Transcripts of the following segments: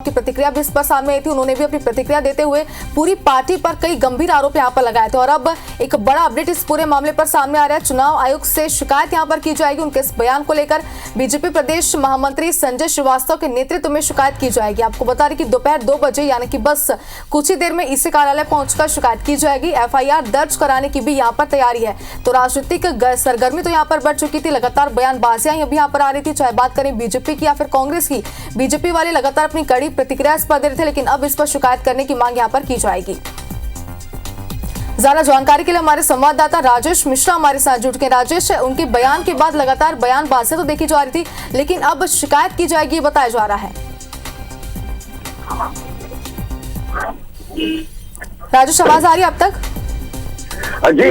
की प्रतिक्रिया भी इस पर सामने आई थी। उन्होंने भी अपनी प्रतिक्रिया देते हुए पूरी पार्टी पर कई गंभीर आरोप यहाँ पर लगाए थे। और अब एक बड़ा अपडेट इस पूरे मामले पर सामने आ रहा है। चुनाव आयोग से शिकायत यहाँ पर की जाएगी। उनके इस बयान को लेकर बीजेपी प्रदेश महामंत्री संजय श्रीवास्तव के नेतृत्व में शिकायत की जाएगी। आपको बता दें कि दोपहर 2 बजे यानी कि बस कुछ ही देर में ईसी कार्यालय पहुंचकर शिकायत की जाएगी। एफआईआर दर्ज कराने की भी यहाँ पर तैयारी है। तो राजनीतिक सरगर्मी तो यहाँ पर बढ़ चुकी थी, लगातार बयानबाजियां अभी यहाँ पर आ रही थी, चाहे बात करें बीजेपी की या फिर कांग्रेस की। बीजेपी वाले लगातार अपनी कड़ी प्रतिक्रिया इस पर दे रहे थे, लेकिन अब इस पर शिकायत करने की मांग यहाँ पर की जाएगी। ज्यादा जानकारी के लिए हमारे संवाददाता राजेश मिश्रा हमारे साथ जुट के। राजेश, उनके बयान के बाद लगातार बयानबाजियां तो देखी जा रही थी, लेकिन अब शिकायत की जाएगी बताया जा रहा है। राजेश, आवाज आ रही है अब तक? जी,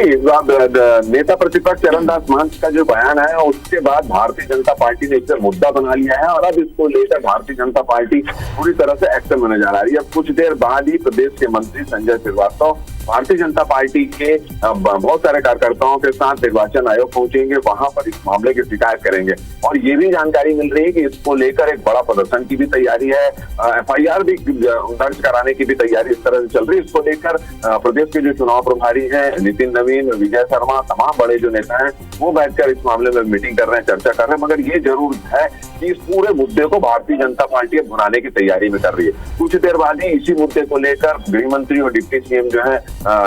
नेता प्रतिपक्ष चरणदास महंत का जो बयान है उसके बाद भारतीय जनता पार्टी ने इसे मुद्दा बना लिया है और अब इसको लेकर भारतीय जनता पार्टी पूरी तरह से एक्टिव होने जा रही है। अब कुछ देर बाद ही प्रदेश के मंत्री संजय श्रीवास्तव भारतीय जनता पार्टी के बहुत सारे कार्यकर्ताओं के साथ निर्वाचन आयोग पहुंचेंगे, वहां पर इस मामले की शिकायत करेंगे। और ये भी जानकारी मिल रही है कि इसको लेकर एक बड़ा प्रदर्शन की भी तैयारी है, एफआईआर भी दर्ज कराने की भी तैयारी इस तरह से चल रही है। इसको लेकर प्रदेश के जो चुनाव प्रभारी हैं नितिन नवीन, विजय शर्मा, तमाम बड़े जो नेता हैं वो बैठकर इस मामले में मीटिंग कर रहे हैं, चर्चा कर रहे हैं। मगर ये जरूर है कि इस पूरे मुद्दे को भारतीय जनता पार्टी भुनाने की तैयारी में कर रही है। कुछ देर बाद ही इसी मुद्दे को लेकर गृह मंत्री और डिप्टी सीएम जो है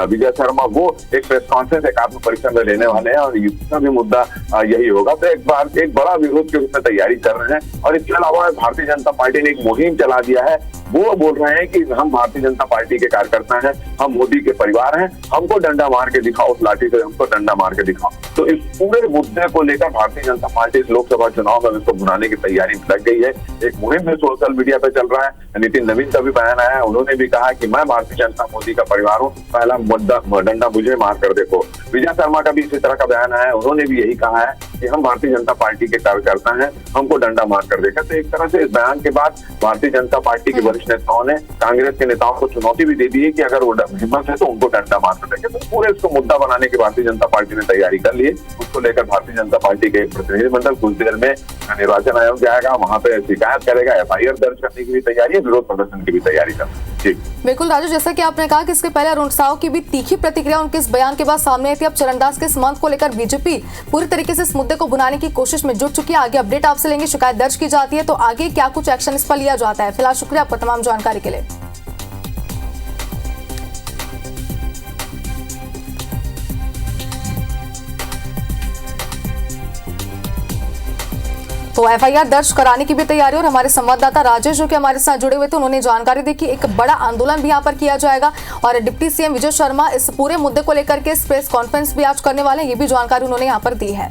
विजय शर्मा वो एक प्रेस कॉन्फ्रेंस एकात्म परीक्षा में लेने वाले हैं और इसका भी मुद्दा यही होगा। तो एक बड़ा विरोध के रूप में तैयारी कर रहे हैं। और इसके अलावा भारतीय जनता पार्टी ने एक मुहिम चला दिया है। वो बोल रहे हैं कि हम भारतीय जनता पार्टी के कार्यकर्ता हैं, हम मोदी के परिवार हैं, हमको डंडा मार के दिखाओ, उस लाठी से हमको डंडा मार के दिखाओ। तो इस पूरे मुद्दे को लेकर भारतीय जनता पार्टी इस लोकसभा चुनाव में इसको भुनाने की तैयारी में लग गई है। एक मुहिम में सोशल मीडिया पे चल रहा है। नितिन नवीन का भी बयान आया है, उन्होंने भी कहा कि मैं भारतीय जनता मोदी का परिवार हूँ, पहला डंडा मुझे मार कर देखो। विजय शर्मा का भी इसी तरह का बयान आया है, उन्होंने भी यही कहा है कि हम भारतीय जनता पार्टी के कार्यकर्ता हैं, हमको डंडा मार कर देखा। तो एक तरह से इस बयान के बाद भारतीय जनता पार्टी के वरिष्ठ नेताओं ने कांग्रेस के नेताओं को चुनौती भी दे दी है कि अगर वो हिम्मत है तो उनको डंडा मार कर देंगे। तो पूरे इसको मुद्दा बनाने की भारतीय जनता पार्टी ने तैयारी कर ली है। उसको लेकर भारतीय जनता पार्टी के एक प्रतिनिधिमंडल कुछ देर में निर्वाचन आयोग जाएगा, वहां पे शिकायत करेगा, एफआईआर दर्ज करने की भी तैयारी है, विरोध प्रदर्शन की भी तैयारी कर रही है। बिल्कुल राजेश, जैसा कि आपने कहा कि इसके पहले अरुण साव की भी तीखी प्रतिक्रिया उनके इस बयान के बाद सामने आई थी। अब चरणदास के इस मंथ को लेकर बीजेपी पूरी तरीके से इस मुद्दे को बुनाने की कोशिश में जुट चुकी है। आगे अपडेट आपसे लेंगे, शिकायत दर्ज की जाती है तो आगे क्या कुछ एक्शन इस पर लिया जाता है। फिलहाल शुक्रिया आपका तमाम जानकारी के लिए। तो एफआईआर दर्ज कराने की भी तैयारी और हमारे संवाददाता राजेश जो कि हमारे साथ जुड़े हुए थे उन्होंने जानकारी दी कि एक बड़ा आंदोलन भी यहाँ पर किया जाएगा और डिप्टी सीएम विजय शर्मा इस पूरे मुद्दे को लेकर के प्रेस कॉन्फ्रेंस भी आज करने वाले हैं। ये भी जानकारी उन्होंने यहाँ पर दी है।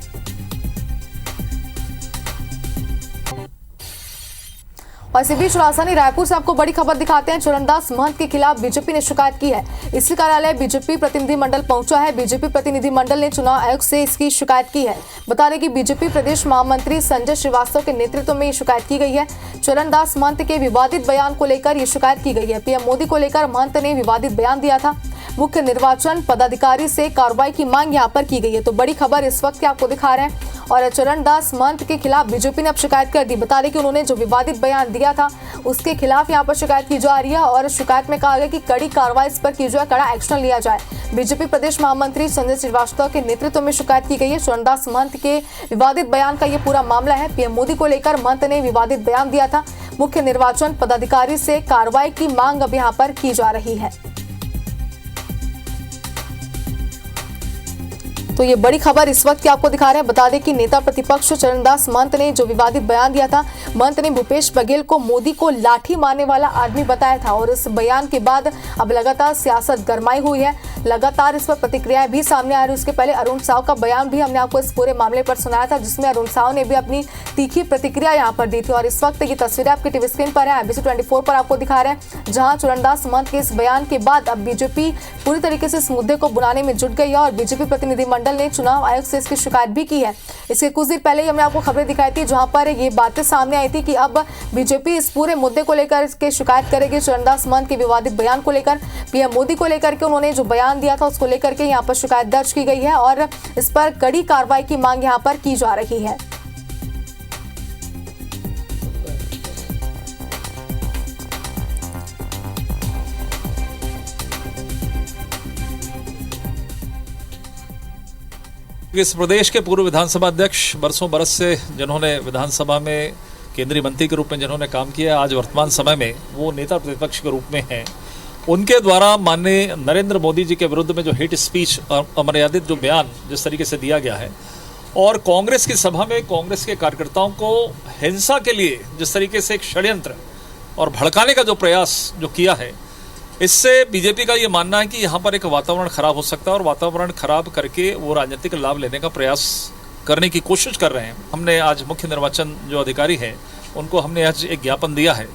और इसी बीच राजधानी रायपुर से आपको बड़ी खबर दिखाते हैं। चरणदास महंत के खिलाफ बीजेपी ने शिकायत की है। इसी कार्यालय बीजेपी प्रतिनिधि मंडल पहुंचा है। बीजेपी प्रतिनिधि मंडल ने चुनाव आयोग से इसकी शिकायत की है। बता दें कि बीजेपी प्रदेश महामंत्री संजय श्रीवास्तव के नेतृत्व में ये शिकायत की गई है। चरणदास महंत के विवादित बयान को लेकर ये शिकायत की गई है। पीएम मोदी को लेकर महंत ने विवादित बयान दिया था। मुख्य निर्वाचन पदाधिकारी से कार्रवाई की मांग यहाँ पर की गई है। तो बड़ी खबर इस वक्त आपको दिखा रहे हैं और चरणदास महंत के खिलाफ बीजेपी ने अब शिकायत कर दी। बता दें कि उन्होंने जो विवादित बयान दिया था उसके खिलाफ यहाँ पर शिकायत की जा रही है और शिकायत में कहा गया कि कड़ी कार्रवाई इस पर की जाए, कड़ा एक्शन लिया जाए। बीजेपी प्रदेश महामंत्री संजय श्रीवास्तव के नेतृत्व में शिकायत की गई है। चरणदास महंत के विवादित बयान का ये पूरा मामला है। पीएम मोदी को लेकर महंत ने विवादित बयान दिया था। मुख्य निर्वाचन पदाधिकारी से कार्रवाई की मांग अब यहाँ पर की जा रही है। तो ये बड़ी खबर इस वक्त की आपको दिखा रहे हैं। बता दें कि नेता प्रतिपक्ष चरणदास महंत ने जो विवादित बयान दिया था, महंत ने भूपेश बघेल को मोदी को लाठी मारने वाला आदमी बताया था और इस बयान के बाद अब लगातार सियासत गरमाई हुई है। लगातार इस पर प्रतिक्रियाएं भी सामने आ रही है। उसके पहले अरुण साव का बयान भी हमने आपको इस पूरे मामले पर सुनाया था, जिसमें अरुण साव ने भी अपनी तीखी प्रतिक्रिया यहाँ पर दी थी। और इस वक्त ये तस्वीरें आपकी टीवी स्क्रीन पर है, IBC 24 पर आपको दिखा रहे हैं, जहां चरणदास महंत के इस बयान के बाद अब बीजेपी पूरी तरीके से इस मुद्दे को बुलाने में जुट गई है और बीजेपी प्रतिनिधिमंडल ने चुनाव आयोग से इसकी शिकायत भी की है। इसके कुछ दिन पहले ही हमने आपको खबरें दिखाई थी, जहां पर ये बातें सामने आई थी कि अब बीजेपी इस पूरे मुद्दे को लेकर इसके शिकायत करेगी। चरणदास महंत के विवादित बयान को लेकर, पीएम मोदी को लेकर के उन्होंने जो बयान दिया था उसको लेकर के यहाँ पर शिकायत दर्ज की गई है और इस पर कड़ी कार्रवाई की मांग यहाँ पर की जा रही है। इस प्रदेश के पूर्व विधानसभा अध्यक्ष, बरसों बरस से जिन्होंने विधानसभा में केंद्रीय मंत्री के रूप में जिन्होंने काम किया, आज वर्तमान समय में वो नेता प्रतिपक्ष के रूप में हैं। उनके द्वारा माननीय नरेंद्र मोदी जी के विरुद्ध में जो हेट स्पीच और अमर्यादित जो बयान जिस तरीके से दिया गया है, और कांग्रेस की सभा में कांग्रेस के कार्यकर्ताओं को हिंसा के लिए जिस तरीके से एक षड्यंत्र और भड़काने का जो प्रयास जो किया है, इससे बीजेपी का ये मानना है कि यहाँ पर एक वातावरण खराब हो सकता है और वातावरण खराब करके वो राजनीतिक लाभ लेने का प्रयास करने की कोशिश कर रहे हैं। हमने आज मुख्य निर्वाचन जो अधिकारी हैं उनको हमने आज एक ज्ञापन दिया है।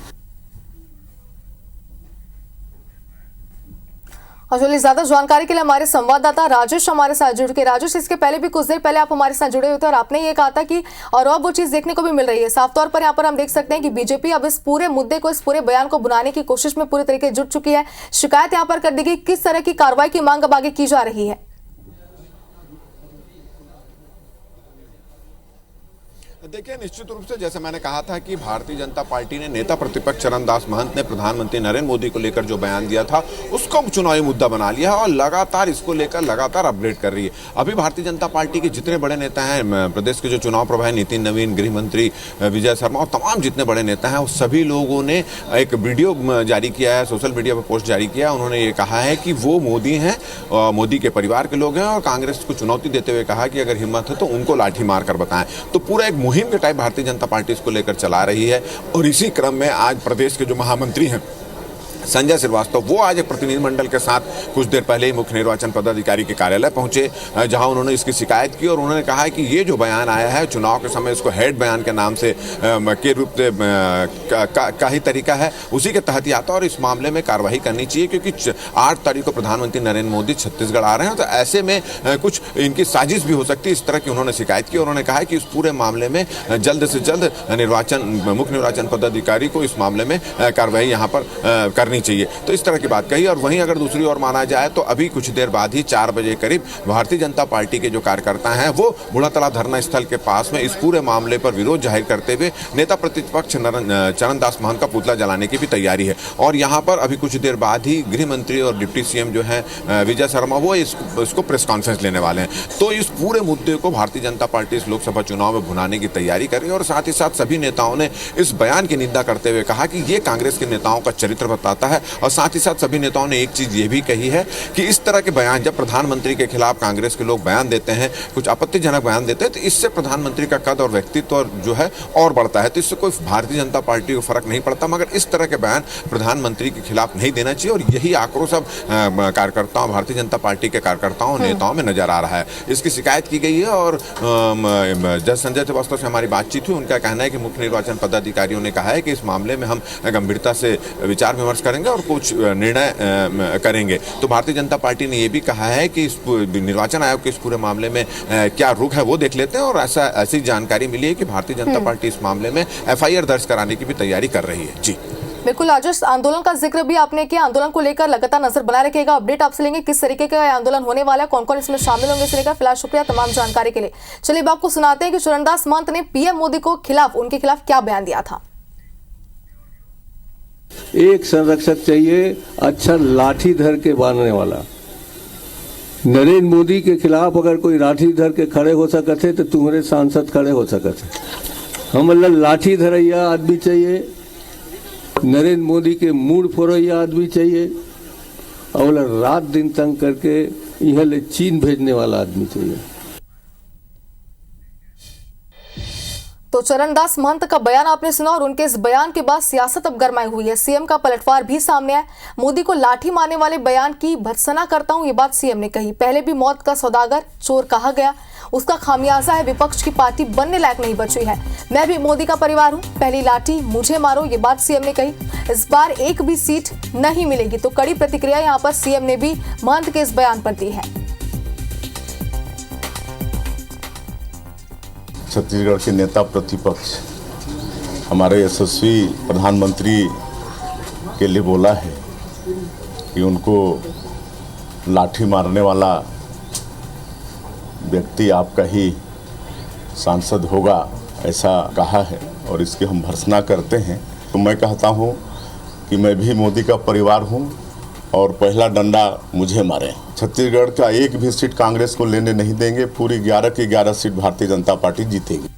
और चलिए ज्यादा जानकारी के लिए हमारे संवाददाता राजेश हमारे साथ जुड़ के। राजेश, इसके पहले भी कुछ देर पहले आप हमारे साथ जुड़े हुए थे और आपने ये कहा था कि और अब वो चीज देखने को भी मिल रही है। साफ तौर पर यहाँ पर हम देख सकते हैं कि बीजेपी अब इस पूरे मुद्दे को, इस पूरे बयान को बुनाने की कोशिश में पूरे तरीके जुट चुकी है। शिकायत यहाँ पर कर दी गई, किस तरह की कार्रवाई की मांग अब आगे की जा रही है? देखिए, निश्चित रूप से जैसे मैंने कहा था कि भारतीय जनता पार्टी ने नेता प्रतिपक्ष चरणदास महंत ने प्रधानमंत्री नरेंद्र मोदी को लेकर जो बयान दिया था उसको चुनावी मुद्दा बना लिया है और लगातार इसको लेकर लगातार अपडेट कर रही है। अभी भारतीय जनता पार्टी के जितने बड़े नेता हैं, प्रदेश के जो चुनाव प्रभारी नितिन नवीन, गृह मंत्री विजय शर्मा और तमाम जितने बड़े नेता हैं, उस सभी लोगों ने एक वीडियो जारी किया है, सोशल मीडिया पर पोस्ट जारी किया। उन्होंने ये कहा है कि वो मोदी हैं, मोदी के परिवार के लोग हैं और कांग्रेस को चुनौती देते हुए कहा कि अगर हिम्मत है तो उनको लाठी मार कर बताएं। तो पूरा एक मुहिम के टाइप भारतीय जनता पार्टी इसको लेकर चला रही है। और इसी क्रम में आज प्रदेश के जो महामंत्री हैं संजय श्रीवास्तव, वो आज एक प्रतिनिधिमंडल के साथ कुछ देर पहले ही मुख्य निर्वाचन पदाधिकारी के कार्यालय पहुंचे, जहां उन्होंने इसकी शिकायत की और उन्होंने कहा है कि ये जो बयान आया है चुनाव के समय, इसको हेड बयान के नाम से के रूप से का ही तरीका है, उसी के तहत ही आता है और इस मामले में कार्रवाई करनी चाहिए क्योंकि 8 तारीख को प्रधानमंत्री नरेंद्र मोदी छत्तीसगढ़ आ रहे हैं। तो ऐसे में कुछ इनकी साजिश भी हो सकती है, इस तरह की उन्होंने शिकायत की। उन्होंने कहा कि इस पूरे मामले में जल्द से जल्द मुख्य निर्वाचन पदाधिकारी को इस मामले में कार्रवाई यहाँ पर करनी चाहिए। तो इस तरह की बात कही। और वहीं अगर दूसरी ओर माना जाए तो अभी कुछ देर बाद ही 4 बजे करीब भारतीय जनता पार्टी के जो कार्यकर्ता हैं वो बूढ़ातालाब धरना स्थल के पास में इस पूरे मामले पर विरोध जाहिर करते हुए नेता प्रतिपक्ष चरणदास महंत का पुतला जलाने की भी तैयारी है। और यहाँ पर अभी कुछ देर बाद ही गृह मंत्री और डिप्टी सीएम जो है विजय शर्मा, वो इसको प्रेस कॉन्फ्रेंस लेने वाले हैं। तो इस पूरे मुद्दे को भारतीय जनता पार्टी इस लोकसभा चुनाव में भुनाने की तैयारी कर रही है। और साथ ही साथ सभी नेताओं ने इस बयान की निंदा करते हुए कहा कि ये कांग्रेस के नेताओं का चरित्र बताता है। और साथ ही साथ सभी नेताओं ने एक चीज ये भी कही है कि इस तरह के बयान, जब प्रधानमंत्री के खिलाफ कांग्रेस के लोग बयान देते हैं, कुछ आपत्तिजनक बयान देते हैं, तो इससे प्रधानमंत्री का कद और व्यक्तित्व जो है और बढ़ता है। तो इससे कोई भारतीय जनता पार्टी को फर्क नहीं पड़ता, मगर इस तरह के बयान प्रधानमंत्री के खिलाफ नहीं देना चाहिए। और यही आक्रोश अब कार्यकर्ताओं, भारतीय जनता पार्टी के कार्यकर्ताओं, नेताओं में नजर आ रहा है। इसकी शिकायत की गई है और जज संजय श्रीवास्तव से हमारी बातचीत हुई। उनका कहना है कि मुख्य निर्वाचन पदाधिकारियों ने कहा है कि इस मामले में हम गंभीरता से विचार विमर्श करेंगे और कुछ निर्णय करेंगे। तो भारतीय जनता पार्टी ने यह भी कहा है कि इस निर्वाचन आयोग के इस पूरे मामले में क्या रुख है वो देख लेते हैं। और ऐसी जानकारी मिली है कि भारतीय जनता पार्टी इस मामले में एफआईआर दर्ज कराने की भी तैयारी कर रही है। जी बिल्कुल राजेश, आंदोलन का जिक्र भी आपने किया। आंदोलन को लेकर लगातार नजर बनाए रखिएगा, अपडेट आपसे लेंगे किस तरीके का आंदोलन होने वाला है, कौन कौन इसमें शामिल होंगे, इसे लेकर फिलहाल शुक्रिया तमाम जानकारी के लिए। चलिए अब आपको सुनाते हैं कि चरणदास महंत ने पीएम मोदी को खिलाफ, उनके खिलाफ क्या बयान दिया था। एक संरक्षक चाहिए, अच्छा लाठी धर के बांधने वाला। नरेंद्र मोदी के खिलाफ अगर कोई लाठी धर के खड़े हो सकते तो तुम्हारे सांसद खड़े हो सकते। हम लाठी धरैया आदमी चाहिए, नरेंद्र मोदी के मूड फोड़ैया आदमी चाहिए, और रात दिन तंग करके यहाँ ले चीन भेजने वाला आदमी चाहिए। तो चरणदास महंत का बयान आपने सुना और उनके इस बयान के बाद सियासत अब गरमाई हुई है। सीएम का पलटवार भी सामने आया। मोदी को लाठी मारने वाले बयान की भर्त्सना करता हूं, ये बात सीएम ने कही। पहले भी मौत का सौदागर चोर कहा गया, उसका खामियाजा है विपक्ष की पार्टी बनने लायक नहीं बची है। मैं भी मोदी का परिवार हूं, पहली लाठी मुझे मारो, ये बात सीएम ने कही। इस बार एक भी सीट नहीं मिलेगी। तो कड़ी प्रतिक्रिया यहाँ पर सीएम ने भी महंत के इस बयान पर दी है। छत्तीसगढ़ के नेता प्रतिपक्ष हमारे यशस्वी प्रधानमंत्री के लिए बोला है कि उनको लाठी मारने वाला व्यक्ति आपका ही सांसद होगा, ऐसा कहा है और इसकी हम भर्त्सना करते हैं। तो मैं कहता हूं कि मैं भी मोदी का परिवार हूं और पहला डंडा मुझे मारे। छत्तीसगढ़ का एक भी सीट कांग्रेस को लेने नहीं देंगे। पूरी 11 की 11 सीट भारतीय जनता पार्टी जीतेगी।